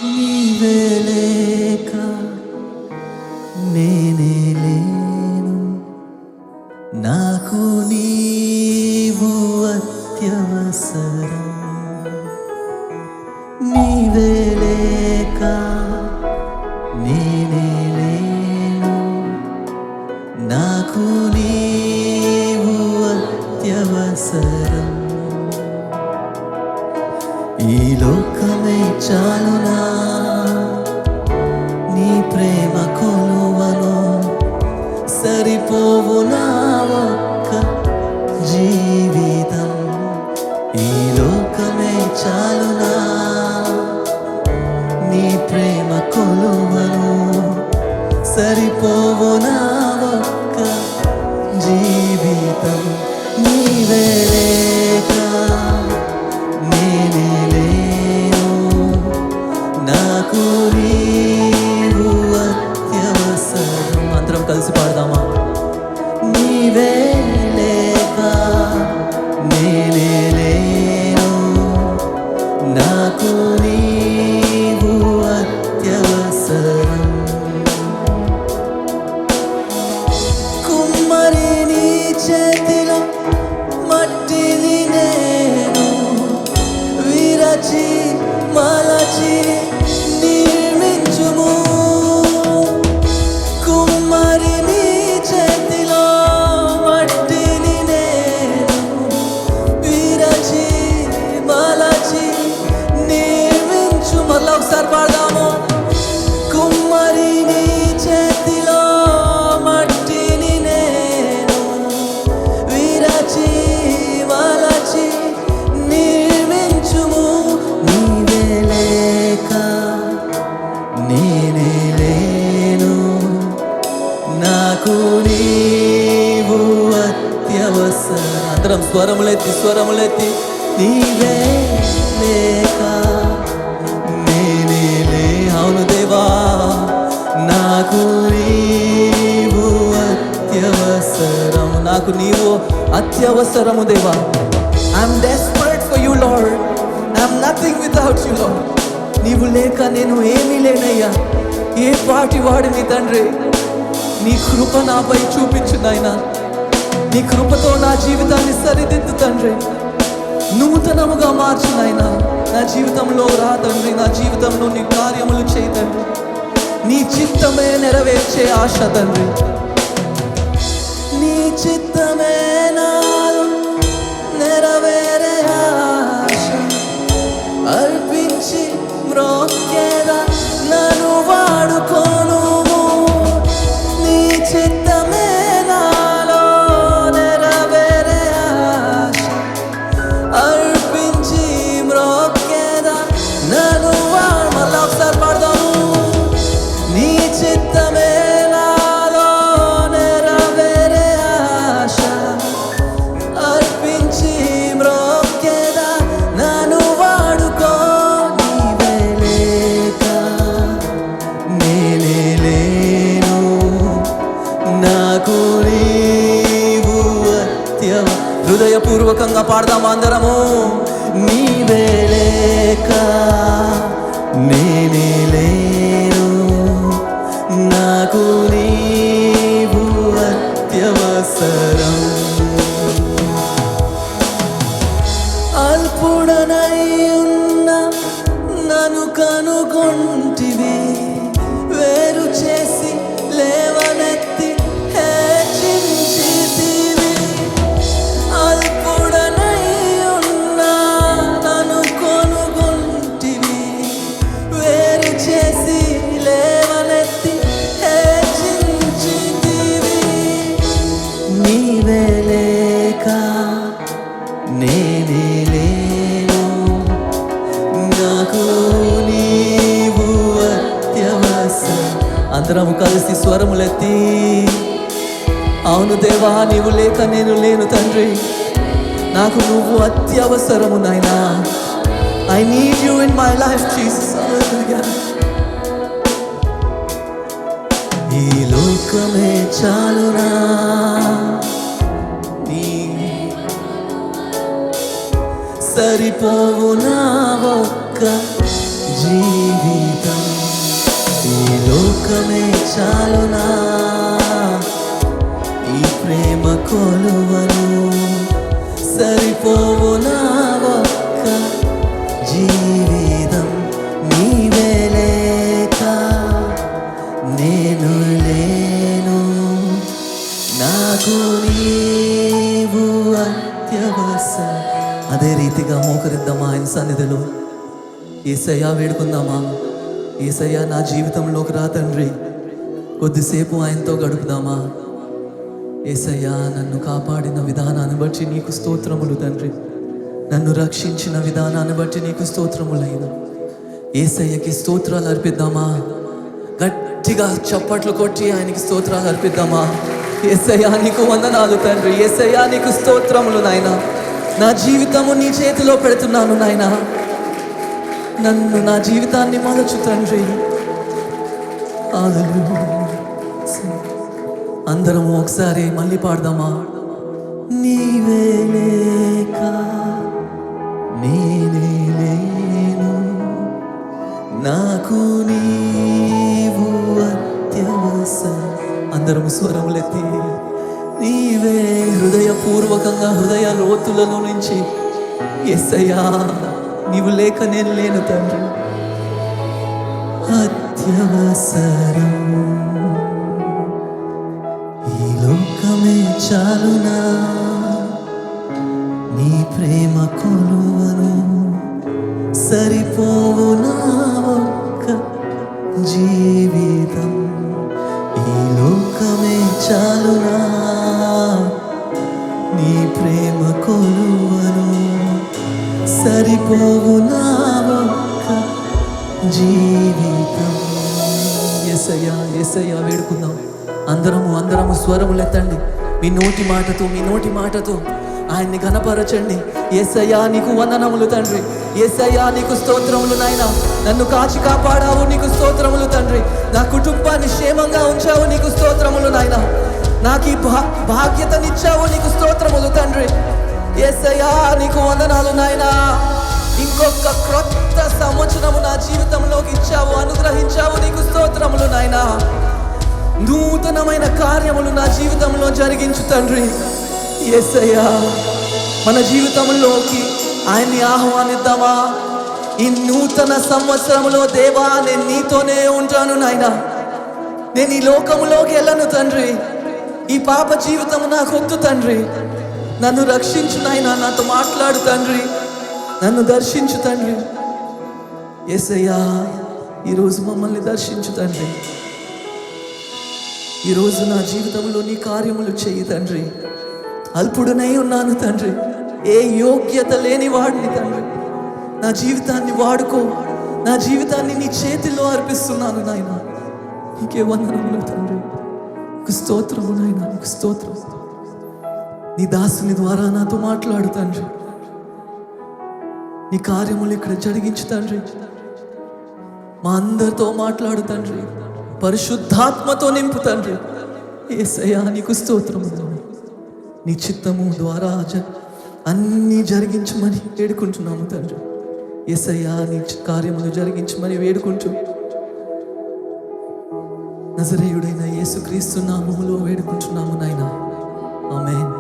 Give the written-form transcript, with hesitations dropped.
నీవే లేక నేనే లేను, నాకు నీవు అత్యవసరం. నీవే లేక నేనే లేను, నాకు నీవు అత్యవసరం. ఈ లోకమే చాలునా, నీ ప్రేమ కొలువను సరిపోవు నా ఒక్క జీవితం. ఈ లోకమే చాలునా, నీ ప్రేమ కొలువను సరిపోవు నా ఒక్క జీవితం. నీవే లేక నేనే లేను, నాకు నీవు అత్యవసరం. అందరం కలిసి పాడదామా? నీవే లేక నేనే లేను, నాకు నీవు అత్యవసరం. కుమ్మరి నీ చేతిలో మట్టిని నేను విరచి మలచి నిర్మించుము. కుమ్మరి నీ చేతిలో మట్టిని నేను విరచి మలచి నిర్మించు. మళ్ళా ఒకసారి పాడదాము. కుమ్మరి నీ చేతిలో మట్టిని నేను విరచి మలచి నిర్మించుము. నీవే లేక నేనే లేను, నాకు నీవు అత్యవసరం. అందరం స్వరములెత్తి నీవే లేక నేనే లే. అవును దేవా, నాకు నీవు అత్యవసరం, నాకు నీవు అత్యవసరము దేవా. I'm desperate for you, Lord. I'm nothing without you, Lord. నీవు లేక నేను ఏమీ లేనయ్యా. ఏ పాటి వాడిని తండ్రి, నీ కృప నాపై చూపించు నాయనా. నీ కృపతో నా జీవితాన్ని సరిదిద్దు తండ్రి. నూతనముగా మార్చు నాయనా. నా జీవితంలో రా తండ్రి, నా జీవితంలో నీ కార్యములు చేయి తండ్రి. నీ చిత్తమే నెరవేర్చే ఆశ తండ్రి. నీ చిత్తమే నాలో నెరవేరే ఆశ. అర్పించి మ్రోక్కేదా నన్ను వాడుకోను. నీ చిత్తమే నాలో నెరవేరే ఆశ. అర్పించి మ్రోక్కేదా నన్ను వాడు. మళ్ళా ఒకసారి పాడదాము. నీ చిత్తమే నాలో నెరవేరే ఆశ. అర్పించి మ్రోక్కేదా నన్ను వాడుకో. నీవే లేక నేనే లేను, నాకు నీవు అత్యవ. హృదయపూర్వకంగా పాడదాము అందరము. నీవే లేక నేనే లేను, నాకు నీవు అత్యవసరం. అల్పుడనై ఉన్న నన్ను కనుగొంటివి, వేరు చేసి లేవనెత్తి హెచ్చించితివి. అల్పుడనై ఉన్న నన్ను కనుగొంటివి, వేరు చేసి లేవనెత్తి హెచ్చించితివి. నీవే లేక నేనే లేను, నాకు నీవు అత్యవసరం. అందరము కలిసి స్వరములెత్తి, అవును దేవా, నీవు లేక నేను లేను తండ్రి. నాకు నువ్వు అత్యవసరము నాయనా. I need you in my life, Jesus. Hallelujah. ఈ లోకమే చాలునా, నీ సరిపోవు నా ఒక్క జీవితం ఈ లోకమే చాలునా, ఈ ప్రేమ కొలువను సరిపోవునా, ఒక్క జీవితం నీవే లేక నేను లేను, నాకు నీవు అత్యవసరం. అదే రీతిగా మోకరిద్దామా ఆయన సన్నిధిలో, యేసయ్యా వేడుకుందామా. యేసయ్యా నా జీవితంలోకి రా తండ్రి, కొద్దిసేపు ఆయనతో గడుపుదామా. యేసయ్యా నన్ను కాపాడిన విధానాన్ని బట్టి నీకు స్తోత్రములు తండ్రి, నన్ను రక్షించిన విధానాన్ని బట్టి నీకు స్తోత్రములైన యేసయ్యకి స్తోత్రాలు అర్పిద్దామా. గట్టిగా చప్పట్లు కొట్టి ఆయనకి స్తోత్రాలు అర్పిద్దామా. యేసయ్యా నీకు వందనాలు తండ్రి, యేసయ్యా నీకు స్తోత్రములు నాయనా. నా జీవితము నీ చేతిలో పెడుతున్నాను నాయనా, నన్ను నా జీవితాన్ని మలచు తండ్రి. అందరము ఒకసారి మళ్ళీ పాడదామా. నీవే లేక నేనే లేను, నాకు నీవు అత్యవసరం. అందరము స్వరములెత్తి నీవే హృదయపూర్వకంగా హృదయ లోతులలో నుంచి యేసయ్యా నీవు లేక నేను లేను తండ్రి, అత్యవసరం ఈ లోకమే చాలునా, నీ ప్రేమ కొలువను సరిపోవునా, ఒక్క జీవితం ఈ లోకమే చాలునా, నీ ప్రేమ కొలువను సరిపోవునా, ఒక్క జీవితం. యేసయ్యా యేసయ్యా వేడుకుందాం. అందరము స్వరములెత్తండి. మీ నోటి మాటతో ఆయన్ని ఘనపరచండి. యేసయ్యా నీకు వందనములు తండ్రి, యేసయ్యా నీకు స్తోత్రములు నాయనా. నన్ను కాచి కాపాడావు, నీకు స్తోత్రములు తండ్రి. నా కుటుంబాన్ని క్షేమంగా ఉంచావు, నీకు స్తోత్రములు నాయనా. నాకు ఈ భాగ్యతనిచ్చావు, నీకు స్తోత్రములు తండ్రి. యేసయ్యా నీకు వందనాలు నాయనా. ఇంకొక క్రొత్త సంవత్సరము నా జీవితంలోకి ఇచ్చావు, అనుగ్రహించావు, నీకు స్తోత్రములు నాయనా. నూతనమైన కార్యములు నా జీవితంలో జరిగించు తండ్రి. యేసయ్యా మన జీవితంలోకి ఆయన్ని ఆహ్వానిద్దామా. ఈ నూతన సంవత్సరంలో దేవా నేను నీతోనే ఉంటాను నాయనా, నేను ఈ లోకంలోకి వెళ్ళను తండ్రి. ఈ పాప జీవితం నాకు వద్దు తండ్రి, నన్ను రక్షించు నాయనా, నాతో మాట్లాడు తండ్రి, నన్ను దర్శించు తండ్రి. యేసయ్యా ఈరోజు మమ్మల్ని దర్శించు తండ్రి. ఈరోజు నా జీవితంలో నీ కార్యములు చేయి తండ్రి. అల్పుడునై ఉన్నాను తండ్రి, ఏ యోగ్యత లేని వాడిని తండ్రి. నా జీవితాన్ని వాడుకో, నా జీవితాన్ని నీ చేతిలో అర్పిస్తున్నాను నాయన. నీకే వందనములు తండ్రి, నీకు స్తోత్రము నాయన, నీకు స్తోత్రం. నీ దాసుని ద్వారా నాతో మాట్లాడు తండ్రి, నీ కార్యములు ఇక్కడ జరిగించు తండ్రి. మా అందరితో మాట్లాడు తండ్రి, పరిశుద్ధాత్మతో నింపు తండ్రి. యేసయ్యా నీకు స్తోత్రము, నీ చిత్తము ద్వారా అన్నీ జరిగించమని వేడుకుంటున్నాము తండ్రి. యేసయ్యా నీ కార్యములు జరిగించమని వేడుకుంటూ నజరేయుడైన యేసుక్రీస్తు నామములో వేడుకుంటున్నాము నాయనా. ఆమేన్.